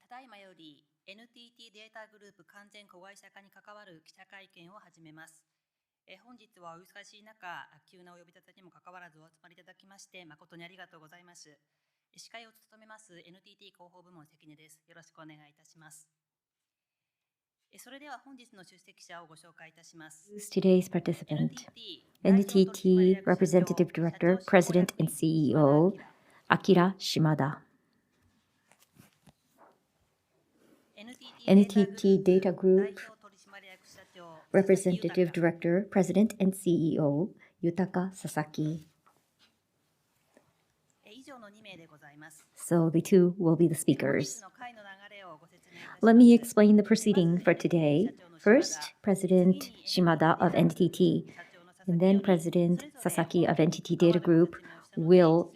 だいまより NTT データグループ完全子会社化に関わる記者会見を始めます。本日はお忙しい中、急なお呼び立てにもかかわらずお集まりいただきまして誠にありがとうございます。司会を務めます NTT 広報部門関根です。よろしくお願いいたします。それでは本日の出席者をご紹介いたします。Today's participant, NTT Representative Director, President and CEO, Akira Shimada. NTT Data Group Representative Director, President and CEO, Yutaka Sasaki. So the two will be the speakers. Let me explain the proceeding for today. First, President Shimada of NTT, and then President Sasaki of NTT Data Group will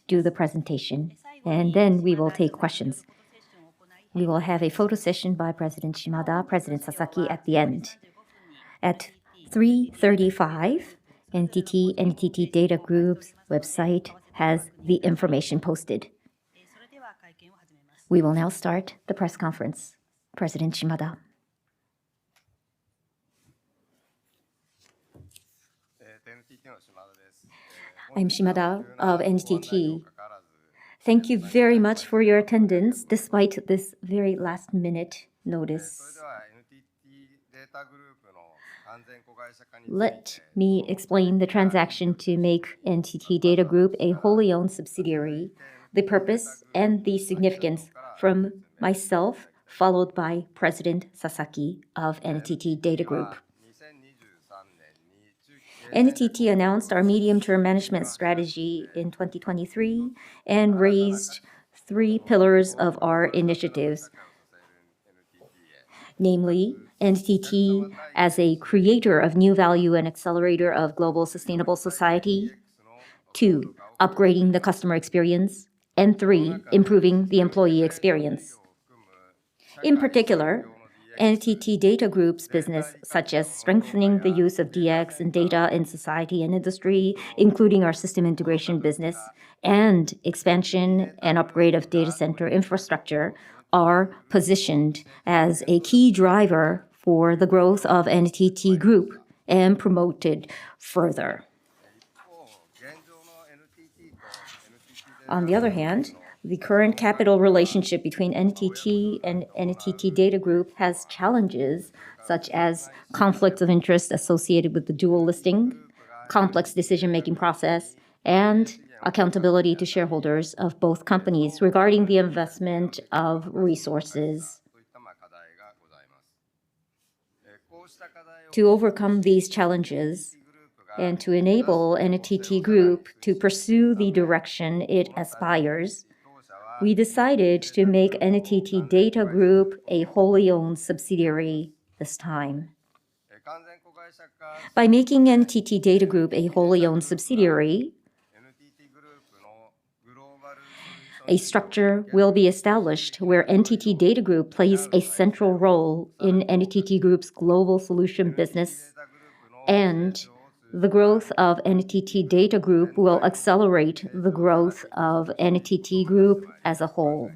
do the presentation, and then we will take questions. We will have a photo session by President Shimada, President Sasaki at the end. At 3:35, NTT Data Group's website has the information posted. We will now start the press conference. President Shimada. I'm Shimada of NTT. Thank you very much for your attendance despite this very last-minute notice. Let me explain the transaction to make NTT Data Group a wholly owned subsidiary, the purpose and the significance from myself, followed by President Sasaki of NTT Data Group. NTT announced our medium-term management strategy in 2023 and raised 3 pillars of our initiatives, namely NTT as a creator of new value and accelerator of global sustainable society, 2, upgrading the customer experience, and 3, improving the employee experience. In particular, NTT Data Group's business, such as strengthening the use of DX and data in society and industry, including our system integration business, and expansion and upgrade of data center infrastructure, are positioned as a key driver for the growth of NTT Group and promoted further. On the other hand, the current capital relationship between NTT and NTT Data Group has challenges such as conflicts of interest associated with the dual listing, complex decision-making process, and accountability to shareholders of both companies regarding the investment of resources. To overcome these challenges, and to enable NTT Group to pursue the direction it aspires, we decided to make NTT Data Group a wholly owned subsidiary this time. By making NTT Data Group a wholly owned subsidiary, a structure will be established where NTT Data Group plays a central role in NTT Group's global solution business, and the growth of NTT Data Group will accelerate the growth of NTT Group as a whole.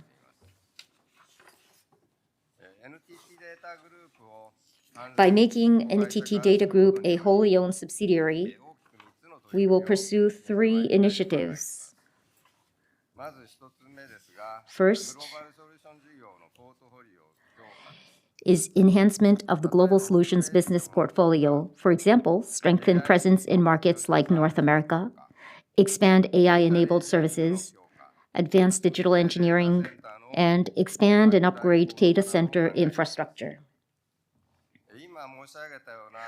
By making NTT Data Group a wholly owned subsidiary, we will pursue 3 initiatives. First is enhancement of the global solutions business portfolio. For example, strengthen presence in markets like North America, expand AI-enabled services, advance digital engineering, and expand and upgrade data center infrastructure.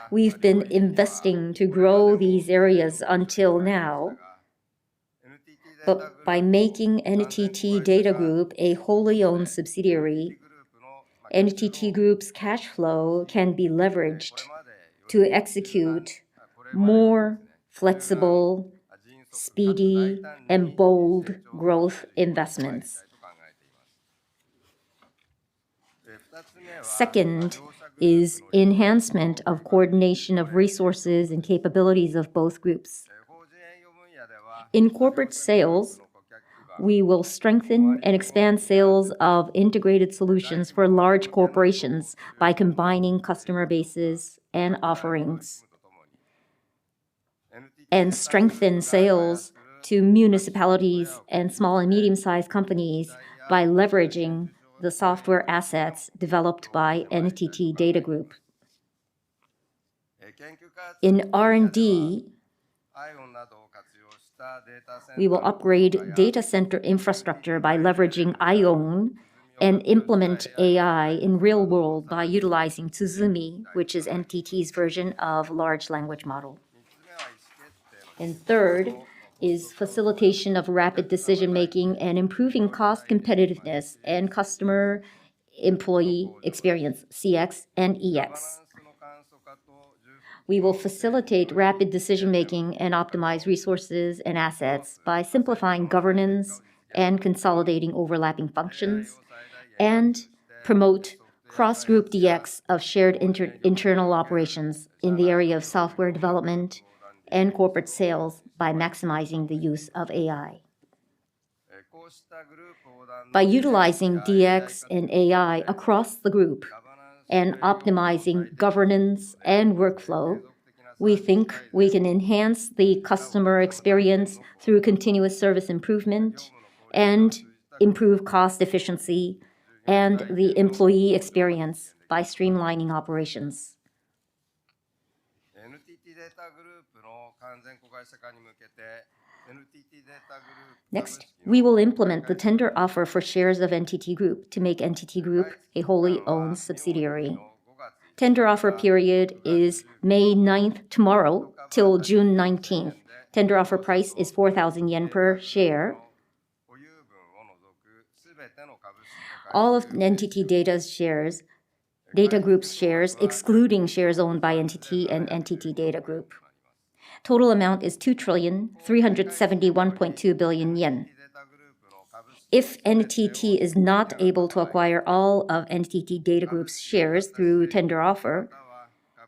We've been investing to grow these areas until now, but by making NTT Data Group a wholly owned subsidiary, NTT Group's cash flow can be leveraged to execute more flexible, speedy, and bold growth investments. Second is enhancement of coordination of resources and capabilities of both groups. In corporate sales, we will strengthen and expand sales of integrated solutions for large corporations by combining customer bases and offerings, and strengthen sales to municipalities and small and medium-sized companies by leveraging the software assets developed by NTT Data Group. In R&D, we will upgrade data center infrastructure by leveraging IOWN and implement AI in real world by utilizing Tsuzumi, which is NTT's version of large language model. And third is facilitation of rapid decision-making and improving cost competitiveness and customer employee experience, CX and EX. We will facilitate rapid decision-making and optimize resources and assets by simplifying governance and consolidating overlapping functions, and promote cross-group DX of shared internal operations in the area of software development and corporate sales by maximizing the use of AI. By utilizing DX and AI across the group and optimizing governance and workflow, we think we can enhance the customer experience through continuous service improvement and improve cost efficiency and the employee experience by streamlining operations. Next, we will implement the tender offer for shares of NTT Group to make NTT Group a wholly owned subsidiary. Tender offer period is May 9th, tomorrow, till June 19th. Tender offer price is 4,000 yen per share. All of NTT Data Group's shares, excluding shares owned by NTT and NTT Data Group. Total amount is 2,371.2 billion yen. If NTT is not able to acquire all of NTT Data Group's shares through tender offer,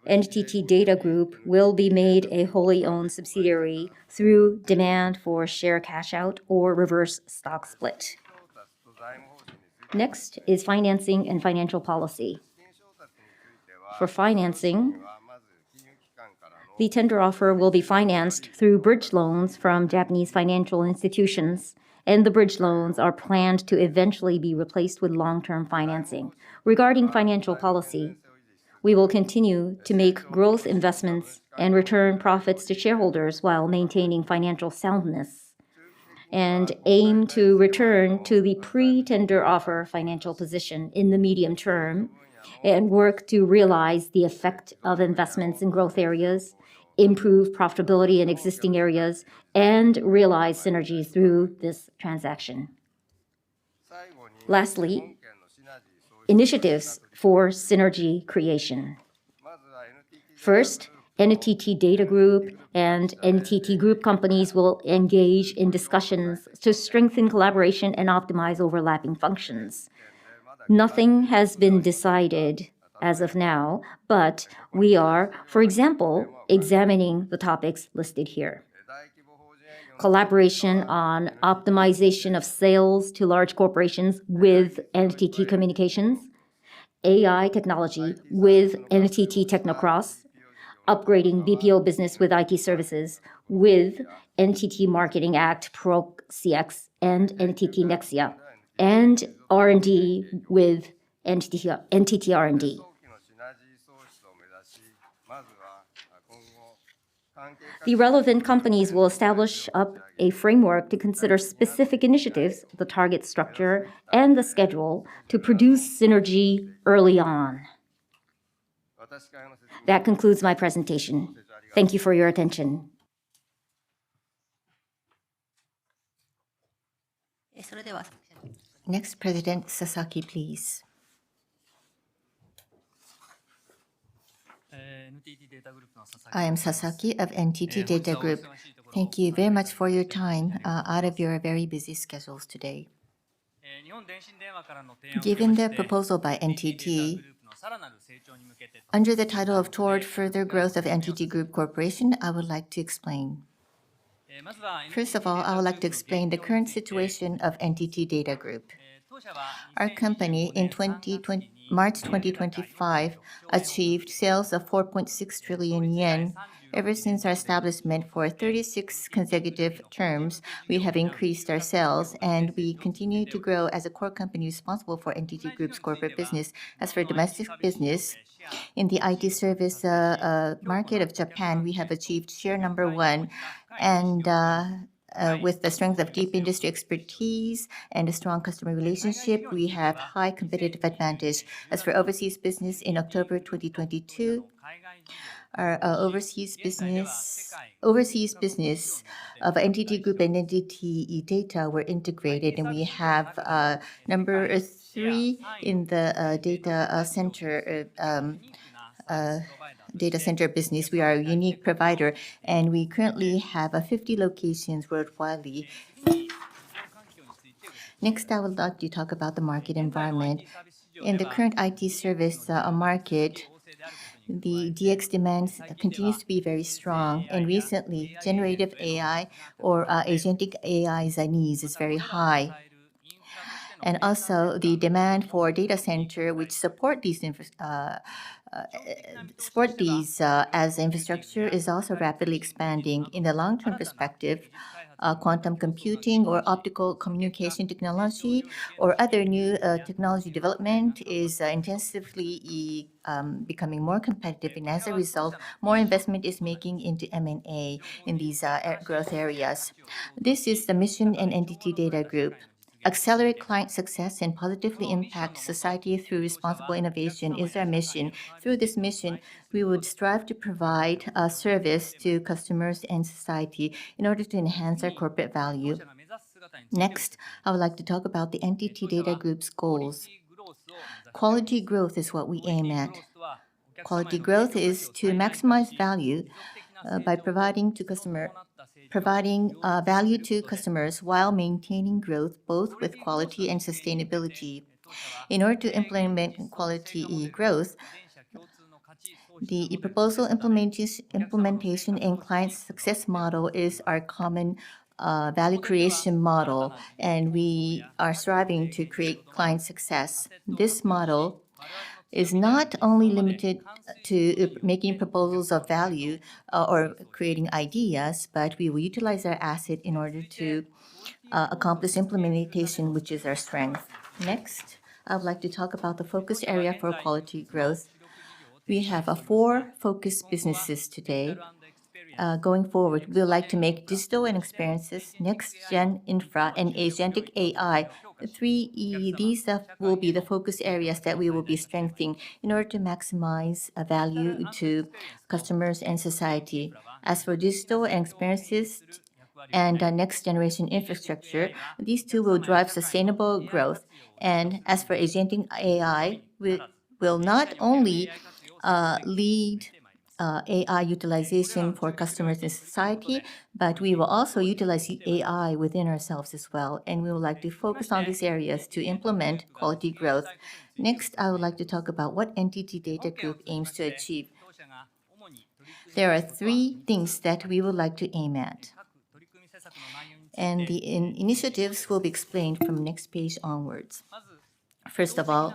NTT Data Group will be made a wholly owned subsidiary through demand for share cash out or reverse stock split. Next is financing and financial policy. For financing, the tender offer will be financed through bridge loans from Japanese financial institutions, and the bridge loans are planned to eventually be replaced with long-term financing. Regarding financial policy, we will continue to make growth investments and return profits to shareholders while maintaining financial soundness, and aim to return to the pre-tender offer financial position in the medium term, and work to realize the effect of investments in growth areas, improve profitability in existing areas, and realize synergies through this transaction. Lastly, initiatives for synergy creation. First, NTT Data Group and NTT Group companies will engage in discussions to strengthen collaboration and optimize overlapping functions. Nothing has been decided as of now, but we are, for example, examining the topics listed here. Collaboration on optimization of sales to large corporations with NTT Communications, AI technology with NTT Technocross, upgrading BPO business with IT services with NTT Marketing Act Pro CX and NTT Nexia, and R&D with NTT R&D. The relevant companies will establish up a framework to consider specific initiatives, the target structure, and the schedule to produce synergy early on. That concludes my presentation. Thank you for your attention. Next, President Sasaki, please. I am Sasaki of NTT Data Group. Thank you very much for your time out of your very busy schedules today. Given the proposal by NTT, under the title of Toward Further Growth of NTT Group Corporation, I would like to explain. First of all, I would like to explain the current situation of NTT Data Group. Our company in March 2025 achieved sales of 4.6 trillion yen. Ever since our establishment for 36 consecutive terms, we have increased our sales, and we continue to grow as a core company responsible for NTT Group's corporate business. As for domestic business, in the IT service market of Japan, we have achieved share number one, and with the strength of deep industry expertise and a strong customer relationship, we have high competitive advantage. As for overseas business, in October 2022, our overseas business of NTT Group and NTT Data were integrated, and we have number 3 in the data center business. We are a unique provider, and we currently have 50 locations worldwide. Next, I would like to talk about the market environment. In the current IT service market, the DX demand continues to be very strong, and recently, generative AI or agentic AI's needs is very high. And also, the demand for data center, which support these as infrastructure, is also rapidly expanding. In the long-term perspective, quantum computing or optical communication technology or other new technology development is intensively becoming more competitive, and as a result, more investment is making into M&A in these growth areas. This is the mission in NTT Data Group. Accelerate client success and positively impact society through responsible innovation is our mission. Through this mission, we would strive to provide a service to customers and society in order to enhance our corporate value. Next, I would like to talk about the NTT Data Group's goals. Quality growth is what we aim at. Quality growth is to maximize value by providing value to customers while maintaining growth both with quality and sustainability. In order to implement quality growth, the proposal implementation and client success model is our common value creation model, and we are striving to create client success. This model is not only limited to making proposals of value or creating ideas, but we will utilize our asset in order to accomplish implementation, which is our strength. Next, I would like to talk about the focus area for quality growth. We have 4 focus businesses today. Going forward, we would like to make digital and experiences, next-gen infra, and agentic AI. These will be the focus areas that we will be strengthening in order to maximize value to customers and society. As for digital and experiences and next-generation infrastructure, these 2 will drive sustainable growth. And as for agentic AI, we will not only lead AI utilization for customers and society, but we will also utilize AI within ourselves as well, and we would like to focus on these areas to implement quality growth. Next, I would like to talk about what NTT Data Group aims to achieve. There are 3 things that we would like to aim at, and the initiatives will be explained from next page onwards. First of all,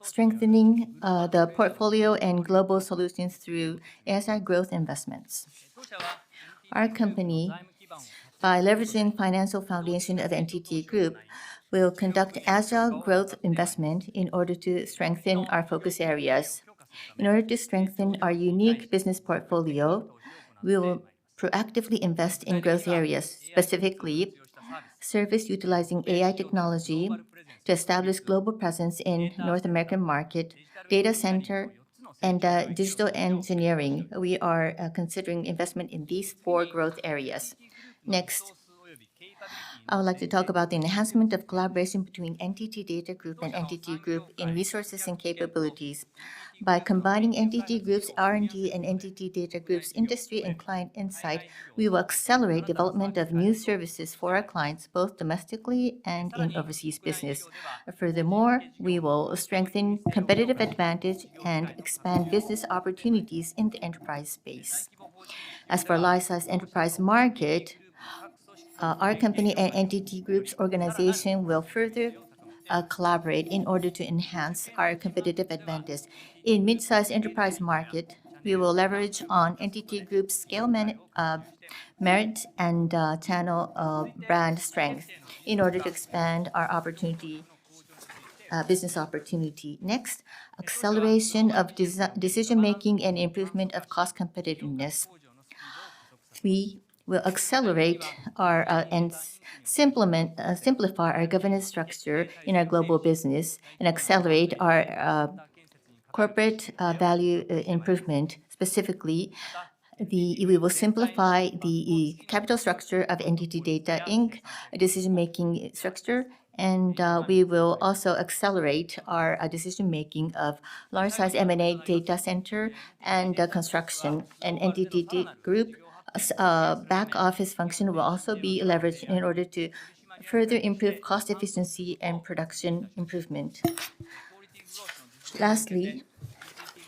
strengthening the portfolio and global solutions through ASI growth investments. Our company, by leveraging financial foundation of NTT Group, will conduct agile growth investment in order to strengthen our focus areas. In order to strengthen our unique business portfolio, we will proactively invest in growth areas, specifically service utilizing AI technology to establish global presence in North American market, data center, and digital engineering. We are considering investment in these 4 growth areas. Next, I would like to talk about the enhancement of collaboration between NTT Data Group and NTT Group in resources and capabilities. By combining NTT Group's R&D and NTT Data Group's industry and client insight, we will accelerate development of new services for our clients, both domestically and in overseas business. Furthermore, we will strengthen competitive advantage and expand business opportunities in the enterprise space. As for life-size enterprise market, our company and NTT Group's organization will further collaborate in order to enhance our competitive advantage. In mid-sized enterprise market, we will leverage on NTT Group's scale merit and channel brand strength in order to expand our business opportunity. Next, acceleration of decision-making and improvement of cost competitiveness. We will accelerate and simplify our governance structure in our global business and accelerate our corporate value improvement. Specifically, we will simplify the capital structure of NTT Data Inc. decision-making structure, and we will also accelerate our decision-making of large-size M&A data center and construction. And NTT Group back office function will also be leveraged in order to further improve cost efficiency and production improvement. Lastly,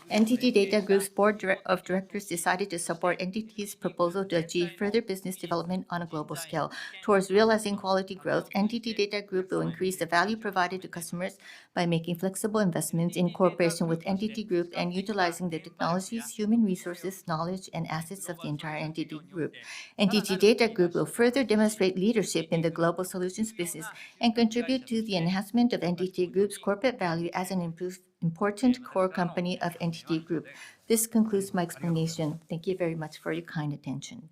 NTT Data Group's board of directors decided to support NTT's proposal to achieve further business development on a global scale. Towards realizing quality growth, NTT Data Group will increase the value provided to customers by making flexible investments in cooperation with NTT Group and utilizing the technologies, human resources, knowledge, and assets of the entire NTT Group. NTT Data Group will further demonstrate leadership in the global solutions business and contribute to the enhancement of NTT Group's corporate value as an important core company of NTT Group. This concludes my explanation. Thank you very much for your kind attention.